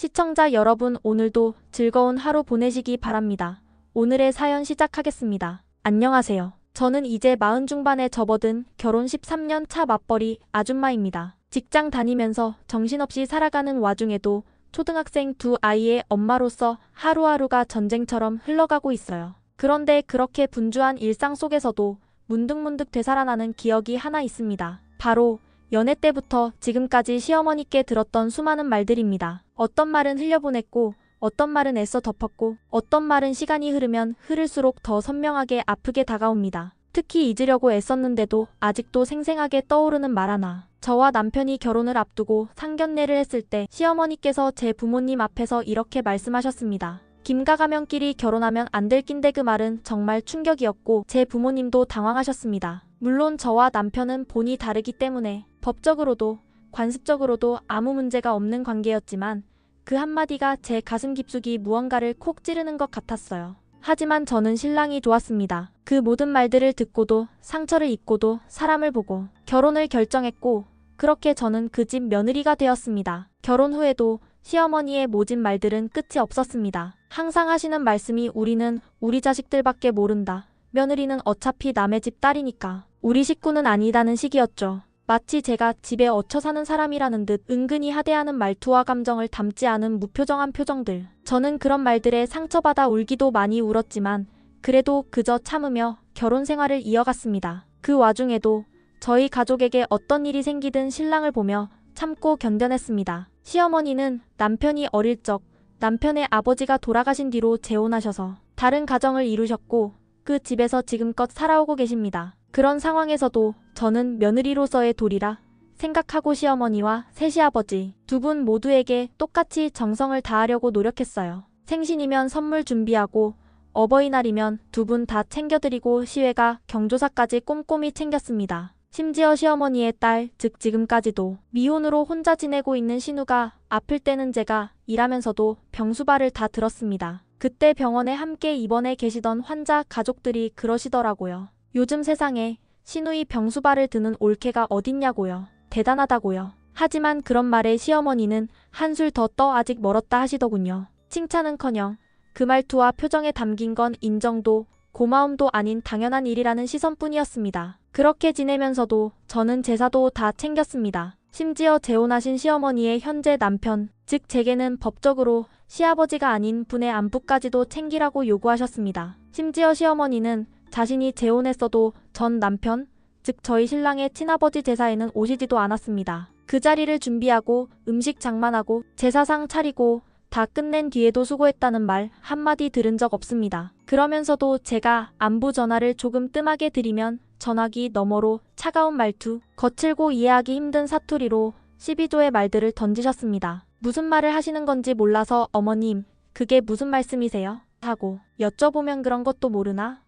시청자 여러분, 오늘도 즐거운 하루 보내시기 바랍니다. 오늘의 사연 시작하겠습니다. 안녕하세요. 저는 이제 40 중반에 접어든 결혼 13년 차 맞벌이 아줌마입니다. 직장 다니면서 정신없이 살아가는 와중에도 초등학생 두 아이의 엄마로서 하루하루가 전쟁처럼 흘러가고 있어요. 그런데 그렇게 분주한 일상 속에서도 문득문득 되살아나는 기억이 하나 있습니다. 바로 연애 때부터 지금까지 시어머니께 들었던 수많은 말들입니다. 어떤 말은 흘려보냈고, 어떤 말은 애써 덮었고, 어떤 말은 시간이 흐르면 흐를수록 더 선명하게 아프게 다가옵니다. 특히 잊으려고 애썼는데도 아직도 생생하게 떠오르는 말 하나. 저와 남편이 결혼을 앞두고 상견례를 했을 때 시어머니께서 제 부모님 앞에서 이렇게 말씀하셨습니다. 김가가면끼리 결혼하면 안 될 낀데. 그 말은 정말 충격이었고 제 부모님도 당황하셨습니다. 물론 저와 남편은 본이 다르기 때문에 법적으로도 관습적으로도 아무 문제가 없는 관계였지만 그 한마디가 제 가슴 깊숙이 무언가를 콕 찌르는 것 같았어요. 하지만 저는 신랑이 좋았습니다. 그 모든 말들을 듣고도 상처를 입고도 사람을 보고 결혼을 결정했고, 그렇게 저는 그 집 며느리가 되었습니다. 결혼 후에도 시어머니의 모진 말들은 끝이 없었습니다. 항상 하시는 말씀이 우리는 우리 자식들밖에 모른다. 며느리는 어차피 남의 집 딸이니까 우리 식구는 아니다는 식이었죠. 마치 제가 집에 얹혀 사는 사람이라는 듯 은근히 하대하는 말투와 감정을 담지 않은 무표정한 표정들. 저는 그런 말들에 상처받아 울기도 많이 울었지만 그래도 그저 참으며 결혼 생활을 이어갔습니다. 그 와중에도 저희 가족에게 어떤 일이 생기든 신랑을 보며 참고 견뎌냈습니다. 시어머니는 남편이 어릴 적 남편의 아버지가 돌아가신 뒤로 재혼하셔서 다른 가정을 이루셨고 그 집에서 지금껏 살아오고 계십니다. 그런 상황에서도 저는 며느리로서의 도리라 생각하고 시어머니와 새시아버지 두 분 모두에게 똑같이 정성을 다하려고 노력했어요. 생신이면 선물 준비하고 어버이날이면 두 분 다 챙겨드리고 시외가 경조사까지 꼼꼼히 챙겼습니다. 심지어 시어머니의 딸, 즉 지금까지도 미혼으로 혼자 지내고 있는 신우가 아플 때는 제가 일하면서도 병수발을 다 들었습니다. 그때 병원에 함께 입원해 계시던 환자 가족들이 그러시더라고요. 요즘 세상에 시누이 병수발을 드는 올케가 어딨냐고요. 대단하다고요. 하지만 그런 말에 시어머니는 한술 더 떠 아직 멀었다 하시더군요. 칭찬은커녕 그 말투와 표정에 담긴 건 인정도 고마움도 아닌 당연한 일이라는 시선뿐이었습니다. 그렇게 지내면서도 저는 제사도 다 챙겼습니다. 심지어 재혼하신 시어머니의 현재 남편, 즉 제게는 법적으로 시아버지가 아닌 분의 안부까지도 챙기라고 요구하셨습니다. 심지어 시어머니는 자신이 재혼했어도 전 남편, 즉 저희 신랑의 친아버지 제사에는 오시지도 않았습니다. 그 자리를 준비하고 음식 장만하고 제사상 차리고 다 끝낸 뒤에도 수고했다는 말 한마디 들은 적 없습니다. 그러면서도 제가 안부 전화를 조금 뜸하게 드리면 전화기 너머로 차가운 말투, 거칠고 이해하기 힘든 사투리로 12조의 말들을 던지셨습니다. 무슨 말을 하시는 건지 몰라서 어머님, 그게 무슨 말씀이세요? 하고 여쭤보면 그런 것도 모르나?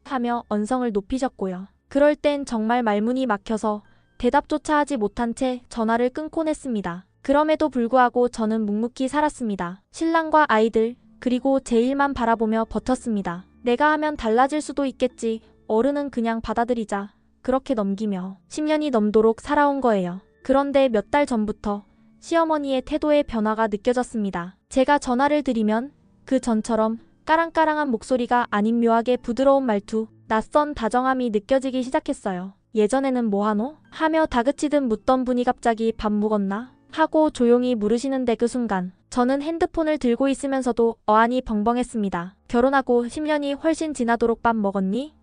하며 언성을 높이셨고요. 그럴 땐 정말 말문이 막혀서 대답조차 하지 못한 채 전화를 끊곤 했습니다. 그럼에도 불구하고 저는 묵묵히 살았습니다. 신랑과 아이들, 그리고 제 일만 바라보며 버텼습니다. 내가 하면 달라질 수도 있겠지. 어른은 그냥 받아들이자. 그렇게 넘기며 10년이 넘도록 살아온 거예요. 그런데 몇 달 전부터 시어머니의 태도의 변화가 느껴졌습니다. 제가 전화를 드리면 그 전처럼 까랑까랑한 목소리가 아닌 묘하게 부드러운 말투, 낯선 다정함이 느껴지기 시작했어요. 예전에는 뭐하노? 하며 다그치듯 묻던 분이 갑자기 밥 먹었나? 하고 조용히 물으시는데 그 순간 저는 핸드폰을 들고 있으면서도 어안이 벙벙했습니다. 결혼하고 10년이 훨씬 지나도록 밥 먹었니?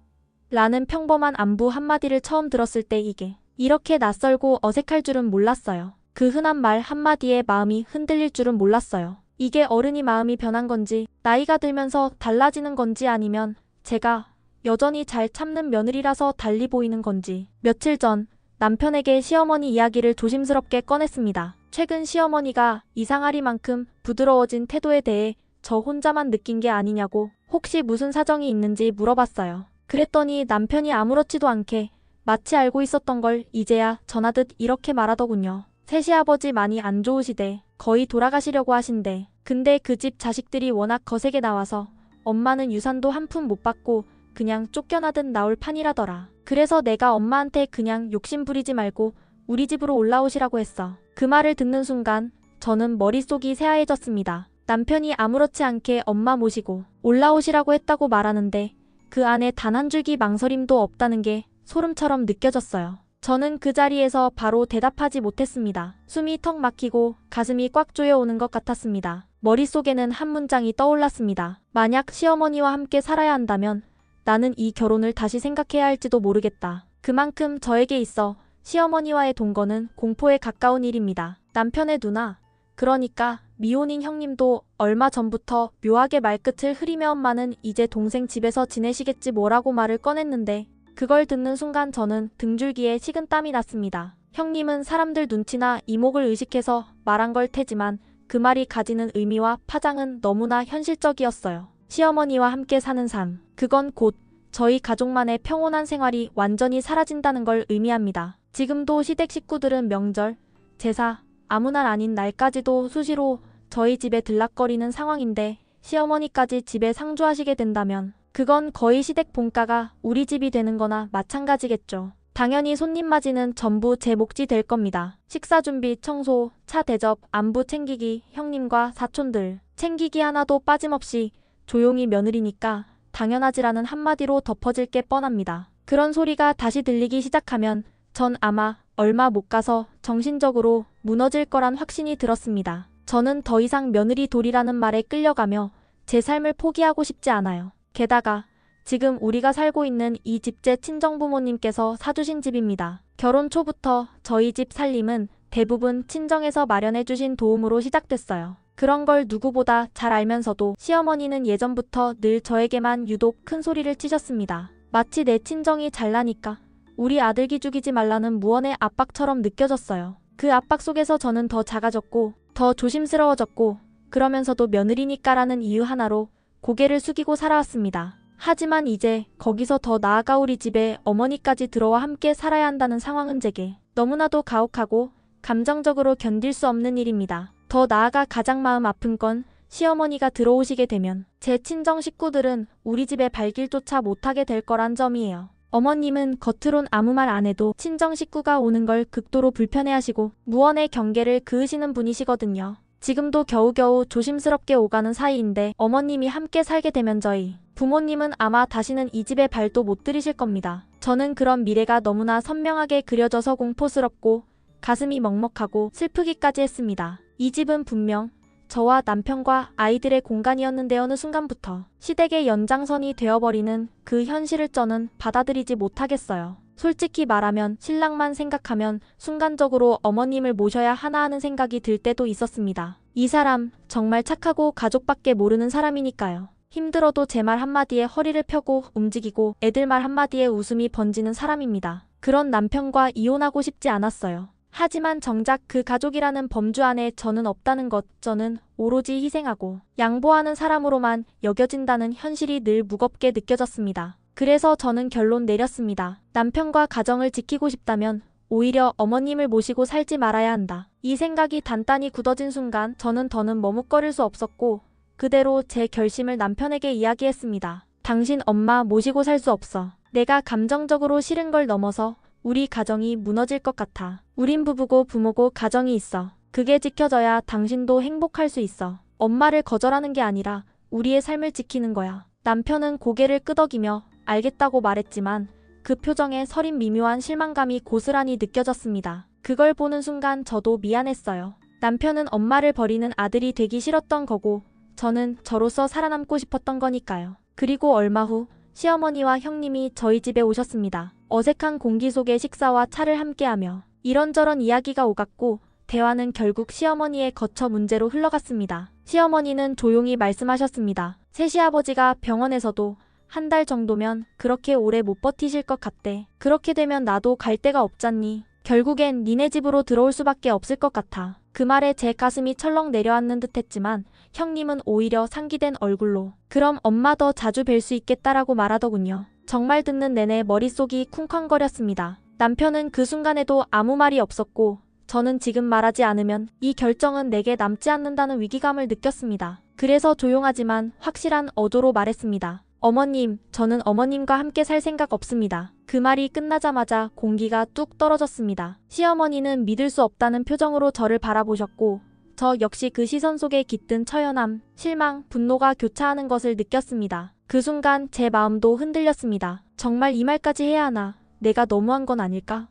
라는 평범한 안부 한마디를 처음 들었을 때 이게 이렇게 낯설고 어색할 줄은 몰랐어요. 그 흔한 말 한마디에 마음이 흔들릴 줄은 몰랐어요. 이게 어른이 마음이 변한 건지, 나이가 들면서 달라지는 건지, 아니면 제가 여전히 잘 참는 며느리라서 달리 보이는 건지. 며칠 전 남편에게 시어머니 이야기를 조심스럽게 꺼냈습니다. 최근 시어머니가 이상하리만큼 부드러워진 태도에 대해 저 혼자만 느낀 게 아니냐고, 혹시 무슨 사정이 있는지 물어봤어요. 그랬더니 남편이 아무렇지도 않게 마치 알고 있었던 걸 이제야 전하듯 이렇게 말하더군요. 새시아버지 많이 안 좋으시대. 거의 돌아가시려고 하신대. 근데 그 집 자식들이 워낙 거세게 나와서 엄마는 유산도 한 푼 못 받고 그냥 쫓겨나듯 나올 판이라더라. 그래서 내가 엄마한테 그냥 욕심 부리지 말고 우리 집으로 올라오시라고 했어. 그 말을 듣는 순간 저는 머릿속이 새하얘졌습니다. 남편이 아무렇지 않게 엄마 모시고 올라오시라고 했다고 말하는데 그 안에 단 한 줄기 망설임도 없다는 게 소름처럼 느껴졌어요. 저는 그 자리에서 바로 대답하지 못했습니다. 숨이 턱 막히고 가슴이 꽉 조여오는 것 같았습니다. 머릿속에는 한 문장이 떠올랐습니다. 만약 시어머니와 함께 살아야 한다면 나는 이 결혼을 다시 생각해야 할지도 모르겠다. 그만큼 저에게 있어 시어머니와의 동거는 공포에 가까운 일입니다. 남편의 누나, 그러니까 미혼인 형님도 얼마 전부터 묘하게 말끝을 흐리며 엄마는 이제 동생 집에서 지내시겠지 뭐라고 말을 꺼냈는데 그걸 듣는 순간 저는 등줄기에 식은땀이 났습니다. 형님은 사람들 눈치나 이목을 의식해서 말한 걸 테지만 그 말이 가지는 의미와 파장은 너무나 현실적이었어요. 시어머니와 함께 사는 삶, 그건 곧 저희 가족만의 평온한 생활이 완전히 사라진다는 걸 의미합니다. 지금도 시댁 식구들은 명절, 제사, 아무 날 아닌 날까지도 수시로 저희 집에 들락거리는 상황인데 시어머니까지 집에 상주하시게 된다면 그건 거의 시댁 본가가 우리 집이 되는 거나 마찬가지겠죠. 당연히 손님 맞이는 전부 제 몫이 될 겁니다. 식사 준비, 청소, 차 대접, 안부 챙기기, 형님과 사촌들 챙기기 하나도 빠짐없이 조용히 며느리니까 당연하지라는 한마디로 덮어질 게 뻔합니다. 그런 소리가 다시 들리기 시작하면 전 아마 얼마 못 가서 정신적으로 무너질 거란 확신이 들었습니다. 저는 더 이상 며느리 돌이라는 말에 끌려가며 제 삶을 포기하고 싶지 않아요. 게다가 지금 우리가 살고 있는 이 집제 친정부모님께서 사주신 집입니다. 결혼 초부터 저희 집 살림은 대부분 친정에서 마련해주신 도움으로 시작됐어요. 그런 걸 누구보다 잘 알면서도 시어머니는 예전부터 늘 저에게만 유독 큰 소리를 치셨습니다. 마치 내 친정이 잘나니까 우리 아들 기죽이지 말라는 무언의 압박처럼 느껴졌어요. 그 압박 속에서 저는 더 작아졌고 더 조심스러워졌고 그러면서도 며느리니까라는 이유 하나로 고개를 숙이고 살아왔습니다. 하지만 이제 거기서 더 나아가 우리 집에 어머니까지 들어와 함께 살아야 한다는 상황은 제게 너무나도 가혹하고 감정적으로 견딜 수 없는 일입니다. 더 나아가 가장 마음 아픈 건 시어머니가 들어오시게 되면 제 친정 식구들은 우리 집에 발길조차 못하게 될 거란 점이에요. 어머님은 겉으론 아무 말 안 해도 친정 식구가 오는 걸 극도로 불편해하시고 무언의 경계를 그으시는 분이시거든요. 지금도 겨우겨우 조심스럽게 오가는 사이인데 어머님이 함께 살게 되면 저희 부모님은 아마 다시는 이 집에 발도 못 들이실 겁니다. 저는 그런 미래가 너무나 선명하게 그려져서 공포스럽고 가슴이 먹먹하고 슬프기까지 했습니다. 이 집은 분명 저와 남편과 아이들의 공간이었는데 어느 순간부터 시댁의 연장선이 되어버리는 그 현실을 저는 받아들이지 못하겠어요. 솔직히 말하면 신랑만 생각하면 순간적으로 어머님을 모셔야 하나 하는 생각이 들 때도 있었습니다. 이 사람 정말 착하고 가족밖에 모르는 사람이니까요. 힘들어도 제 말 한마디에 허리를 펴고 움직이고 애들 말 한마디에 웃음이 번지는 사람입니다. 그런 남편과 이혼하고 싶지 않았어요. 하지만 정작 그 가족이라는 범주 안에 저는 없다는 것, 저는 오로지 희생하고 양보하는 사람으로만 여겨진다는 현실이 늘 무겁게 느껴졌습니다. 그래서 저는 결론 내렸습니다. 남편과 가정을 지키고 싶다면 오히려 어머님을 모시고 살지 말아야 한다. 이 생각이 단단히 굳어진 순간 저는 더는 머뭇거릴 수 없었고 그대로 제 결심을 남편에게 이야기했습니다. 당신 엄마 모시고 살 수 없어. 내가 감정적으로 싫은 걸 넘어서 우리 가정이 무너질 것 같아. 우린 부부고 부모고 가정이 있어. 그게 지켜져야 당신도 행복할 수 있어. 엄마를 거절하는 게 아니라 우리의 삶을 지키는 거야. 남편은 고개를 끄덕이며 알겠다고 말했지만 그 표정에 서린 미묘한 실망감이 고스란히 느껴졌습니다. 그걸 보는 순간 저도 미안했어요. 남편은 엄마를 버리는 아들이 되기 싫었던 거고 저는 저로서 살아남고 싶었던 거니까요. 그리고 얼마 후 시어머니와 형님이 저희 집에 오셨습니다. 어색한 공기 속에 식사와 차를 함께하며 이런저런 이야기가 오갔고 대화는 결국 시어머니의 거처 문제로 흘러갔습니다. 시어머니는 조용히 말씀하셨습니다. 셋이 아버지가 병원에서도 한 달 정도면 그렇게 오래 못 버티실 것 같대. 그렇게 되면 나도 갈 데가 없잖니. 결국엔 니네 집으로 들어올 수밖에 없을 것 같아. 그 말에 제 가슴이 철렁 내려앉는 듯 했지만 형님은 오히려 상기된 얼굴로 그럼 엄마 더 자주 뵐 수 있겠다라고 말하더군요. 정말 듣는 내내 머릿속이 쿵쾅거렸습니다. 남편은 그 순간에도 아무 말이 없었고 저는 지금 말하지 않으면 이 결정은 내게 남지 않는다는 위기감을 느꼈습니다. 그래서 조용하지만 확실한 어조로 말했습니다. 어머님, 저는 어머님과 함께 살 생각 없습니다. 그 말이 끝나자마자 공기가 뚝 떨어졌습니다. 시어머니는 믿을 수 없다는 표정으로 저를 바라보셨고 저 역시 그 시선 속에 깃든 처연함, 실망, 분노가 교차하는 것을 느꼈습니다. 그 순간 제 마음도 흔들렸습니다. 정말 이 말까지 해야 하나? 내가 너무한 건 아닐까?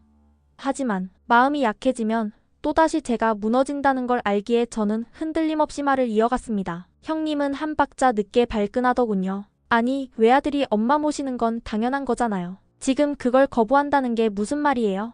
하지만 마음이 약해지면 또다시 제가 무너진다는 걸 알기에 저는 흔들림 없이 말을 이어갔습니다. 형님은 한 박자 늦게 발끈하더군요. 아니, 외아들이 엄마 모시는 건 당연한 거잖아요. 지금 그걸 거부한다는 게 무슨 말이에요?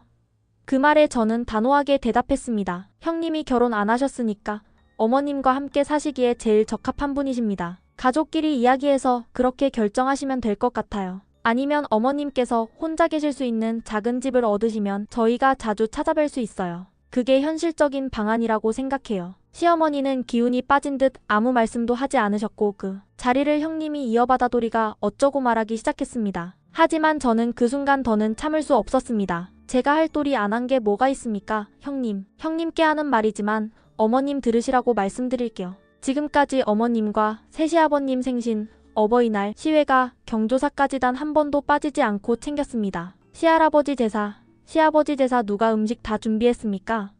그 말에 저는 단호하게 대답했습니다. 형님이 결혼 안 하셨으니까 어머님과 함께 사시기에 제일 적합한 분이십니다. 가족끼리 이야기해서 그렇게 결정하시면 될 것 같아요. 아니면 어머님께서 혼자 계실 수 있는 작은 집을 얻으시면 저희가 자주 찾아뵐 수 있어요. 그게 현실적인 방안이라고 생각해요. 시어머니는 기운이 빠진 듯 아무 말씀도 하지 않으셨고 그 자리를 형님이 이어받아도리가 어쩌고 말하기 시작했습니다. 하지만 저는 그 순간 더는 참을 수 없었습니다. 제가 할 도리 안 한 게 뭐가 있습니까? 형님. 형님께 하는 말이지만 어머님 들으시라고 말씀드릴게요. 지금까지 어머님과 새시아버님 생신, 어버이날, 시외가, 경조사까지 단 한 번도 빠지지 않고 챙겼습니다. 시할아버지 제사, 시아버지 제사 누가 음식 다 준비했습니까?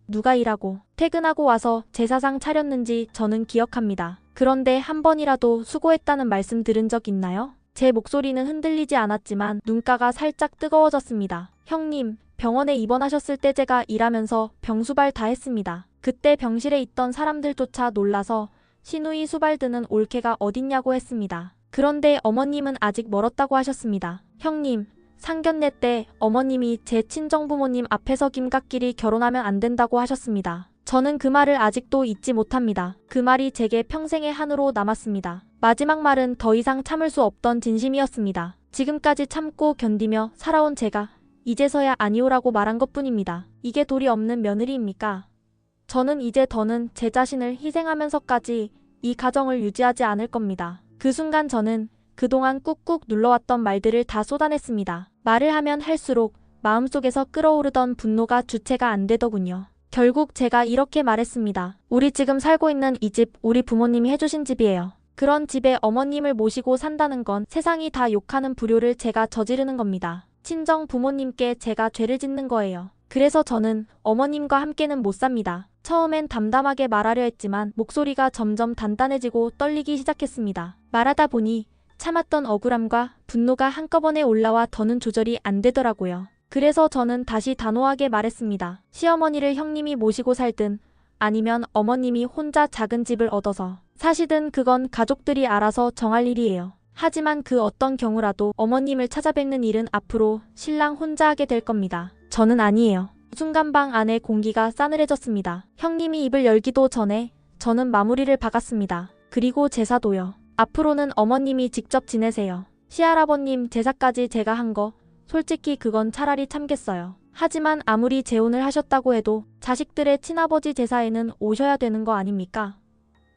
누가 일하고 퇴근하고 와서 제사상 차렸는지 저는 기억합니다. 그런데 한 번이라도 수고했다는 말씀 들은 적 있나요? 제 목소리는 흔들리지 않았지만 눈가가 살짝 뜨거워졌습니다. 형님, 병원에 입원하셨을 때 제가 일하면서 병수발 다 했습니다. 그때 병실에 있던 사람들조차 놀라서 시누이 수발 드는 올케가 어딨냐고 했습니다. 그런데 어머님은 아직 멀었다고 하셨습니다. 형님, 상견례 때 어머님이 제 친정부모님 앞에서 김갓길이 결혼하면 안 된다고 하셨습니다. 저는 그 말을 아직도 잊지 못합니다. 그 말이 제게 평생의 한으로 남았습니다. 마지막 말은 더 이상 참을 수 없던 진심이었습니다. 지금까지 참고 견디며 살아온 제가 이제서야 아니오라고 말한 것뿐입니다. 이게 도리 없는 며느리입니까? 저는 이제 더는 제 자신을 희생하면서까지 이 가정을 유지하지 않을 겁니다. 그 순간 저는 그동안 꾹꾹 눌러왔던 말들을 다 쏟아냈습니다. 말을 하면 할수록 마음속에서 끓어오르던 분노가 주체가 안 되더군요. 결국 제가 이렇게 말했습니다. 우리 지금 살고 있는 이 집 우리 부모님이 해주신 집이에요. 그런 집에 어머님을 모시고 산다는 건 세상이 다 욕하는 불효를 제가 저지르는 겁니다. 친정 부모님께 제가 죄를 짓는 거예요. 그래서 저는 어머님과 함께는 못 삽니다. 처음엔 담담하게 말하려 했지만 목소리가 점점 단단해지고 떨리기 시작했습니다. 말하다 보니 참았던 억울함과 분노가 한꺼번에 올라와 더는 조절이 안 되더라고요. 그래서 저는 다시 단호하게 말했습니다. 시어머니를 형님이 모시고 살든 아니면 어머님이 혼자 작은 집을 얻어서 사시든 그건 가족들이 알아서 정할 일이에요. 하지만 그 어떤 경우라도 어머님을 찾아뵙는 일은 앞으로 신랑 혼자 하게 될 겁니다. 저는 아니에요. 순간 방 안에 공기가 싸늘해졌습니다. 형님이 입을 열기도 전에 저는 마무리를 박았습니다. 그리고 제사도요. 앞으로는 어머님이 직접 지내세요. 시할아버님 제사까지 제가 한 거 솔직히 그건 차라리 참겠어요. 하지만 아무리 재혼을 하셨다고 해도 자식들의 친아버지 제사에는 오셔야 되는 거 아닙니까?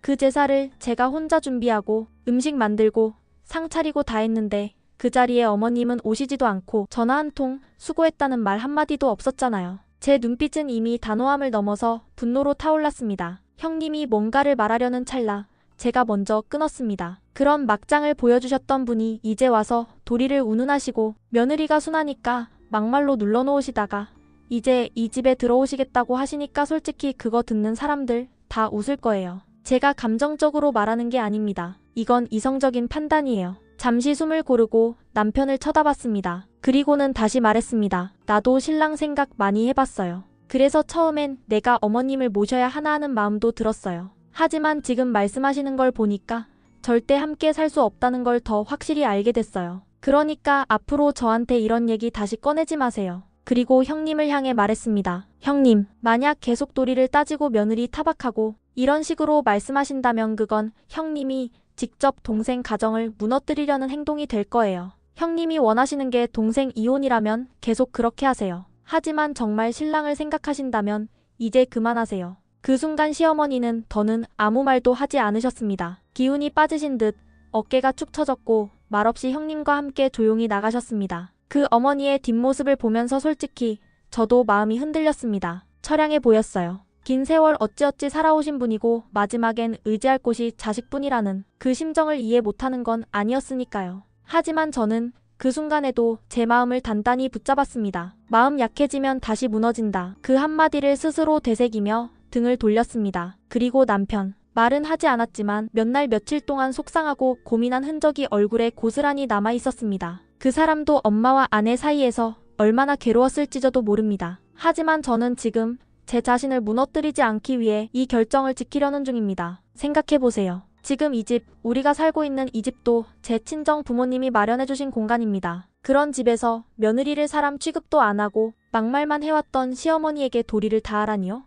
그 제사를 제가 혼자 준비하고 음식 만들고 상 차리고 다 했는데 그 자리에 어머님은 오시지도 않고 전화 한 통 수고했다는 말 한마디도 없었잖아요. 제 눈빛은 이미 단호함을 넘어서 분노로 타올랐습니다. 형님이 뭔가를 말하려는 찰나 제가 먼저 끊었습니다. 그런 막장을 보여주셨던 분이 이제 와서 도리를 운운하시고 며느리가 순하니까 막말로 눌러놓으시다가 이제 이 집에 들어오시겠다고 하시니까 솔직히 그거 듣는 사람들 다 웃을 거예요. 제가 감정적으로 말하는 게 아닙니다. 이건 이성적인 판단이에요. 잠시 숨을 고르고 남편을 쳐다봤습니다. 그리고는 다시 말했습니다. 나도 신랑 생각 많이 해봤어요. 그래서 처음엔 내가 어머님을 모셔야 하나 하는 마음도 들었어요. 하지만 지금 말씀하시는 걸 보니까 절대 함께 살 수 없다는 걸 더 확실히 알게 됐어요. 그러니까 앞으로 저한테 이런 얘기 다시 꺼내지 마세요. 그리고 형님을 향해 말했습니다. 형님, 만약 계속 도리를 따지고 며느리 타박하고 이런 식으로 말씀하신다면 그건 형님이 직접 동생 가정을 무너뜨리려는 행동이 될 거예요. 형님이 원하시는 게 동생 이혼이라면 계속 그렇게 하세요. 하지만 정말 신랑을 생각하신다면 이제 그만하세요. 그 순간 시어머니는 더는 아무 말도 하지 않으셨습니다. 기운이 빠지신 듯 어깨가 축 처졌고 말없이 형님과 함께 조용히 나가셨습니다. 그 어머니의 뒷모습을 보면서 솔직히 저도 마음이 흔들렸습니다. 처량해 보였어요. 긴 세월 어찌어찌 살아오신 분이고 마지막엔 의지할 곳이 자식뿐이라는 그 심정을 이해 못하는 건 아니었으니까요. 하지만 저는 그 순간에도 제 마음을 단단히 붙잡았습니다. 마음 약해지면 다시 무너진다. 그 한마디를 스스로 되새기며 등을 돌렸습니다. 그리고 남편. 말은 하지 않았지만 몇 날 며칠 동안 속상하고 고민한 흔적이 얼굴에 고스란히 남아 있었습니다. 그 사람도 엄마와 아내 사이에서 얼마나 괴로웠을지저도 모릅니다. 하지만 저는 지금 제 자신을 무너뜨리지 않기 위해 이 결정을 지키려는 중입니다. 생각해보세요. 지금 이 집, 우리가 살고 있는 이 집도 제 친정 부모님이 마련해주신 공간입니다. 그런 집에서 며느리를 사람 취급도 안 하고 막말만 해왔던 시어머니에게 도리를 다하라니요?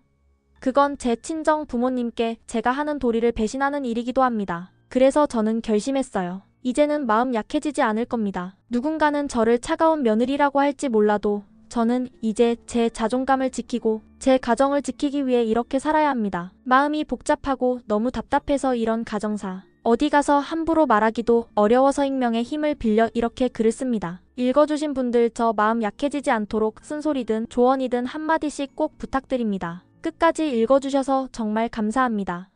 그건 제 친정 부모님께 제가 하는 도리를 배신하는 일이기도 합니다. 그래서 저는 결심했어요. 이제는 마음 약해지지 않을 겁니다. 누군가는 저를 차가운 며느리라고 할지 몰라도 저는 이제 제 자존감을 지키고 제 가정을 지키기 위해 이렇게 살아야 합니다. 마음이 복잡하고 너무 답답해서 이런 가정사. 어디 가서 함부로 말하기도 어려워서 익명의 힘을 빌려 이렇게 글을 씁니다. 읽어주신 분들 저 마음 약해지지 않도록 쓴소리든 조언이든 한마디씩 꼭 부탁드립니다. 끝까지 읽어주셔서 정말 감사합니다.